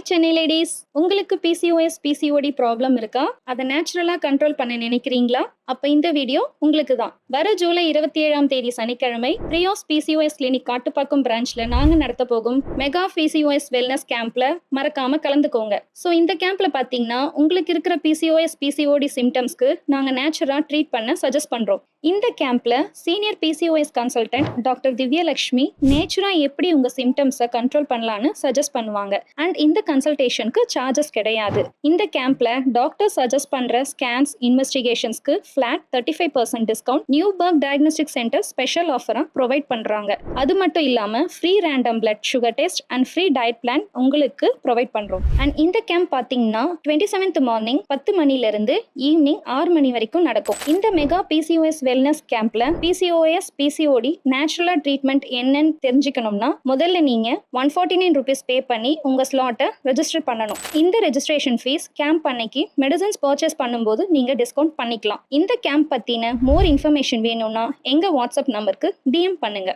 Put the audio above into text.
Hi Chennai ladies, உங்களுக்கு PCOS PCOD problem இருக்கா? அதை நேச்சுரலா கண்ட்ரோல் பண்ண நினைக்கிறீங்களா? அப்ப இந்த வீடியோ உங்களுக்கு தான். வர ஜூலை 27ஆம் தேதி சனிக்கிழமை ப்ரியோஸ் பிசிஓஎஸ் கிளினிக் காட்டுப்பாக்கம் பிரான்ச்ல நாங்க நடத்த போகும் மெகா பிசிஓஎஸ் வெல்னஸ் கேம்ப்ல மறக்காம கலந்துக்கோங்க. ஸோ இந்த கேம்ப்ல பாத்தீங்கன்னா உங்களுக்கு இருக்கிற பிசிஓஎஸ் பிசிஓடி சிம்டம்ஸ்க்கு நாங்க நேச்சுரலா ட்ரீட் பண்ண சஜஸ்ட் பண்றோம். இந்த கேம்ப்ல senior PCOS consultant doctor Divyalakshmi நேச்சுரா எப்படி உங்க சிம்டம்ஸை கண்ட்ரோல் பண்ணலான்னு சஜஸ்ட் பண்ணுவாங்க. அண்ட் இந்த கன்சல்டேஷனுக்கு சார்ஜஸ் கிடையாது. இந்த கேம்ப்ல டாக்டர் சஜஸ்ட் பண்ற ஸ்கேன்ஸ் இன்வெஸ்டிகேஷன்ஸ்க்கு flat 35% discount Neuberg diagnostic centre special ஆஃபரா ப்ரொவைட் பண்றாங்க. அது மட்டும் இல்லாம free random blood sugar test and free diet plan உங்களுக்கு ப்ரொவைட் பண்றோம். அண்ட் இந்த கேம்ப் பாத்தீங்கன்னா 27th மார்னிங் 10 மணில இருந்து ஈவினிங் 6 மணி வரைக்கும் நடக்கும். இந்த மெகா பிசிஓஎஸ் வெல்னஸ் கேம்ப்ல பிசிஓஎஸ் பிசிஓடி நேச்சுரலா ட்ரீட்மெண்ட் என்னன்னு தெரிஞ்சுக்கணும்னா முதல்ல நீங்க 149 rupees பே பண்ணி உங்க ஸ்லாட்டை ரெஜிஸ்டர் பண்ணணும். இந்த ரெஜிஸ்ட்ரேஷன் ஃபீஸ் கேம்ப் அன்னைக்கு மெடிசன்ஸ் பர்ச்சேஸ் பண்ணும்போது நீங்க டிஸ்கவுண்ட் பண்ணிக்கலாம். இந்த கேம்ப் பத்தின மோர் இன்ஃபர்மேஷன் வேணும்னா எங்க வாட்ஸ்அப் நம்பருக்கு DM பண்ணுங்க.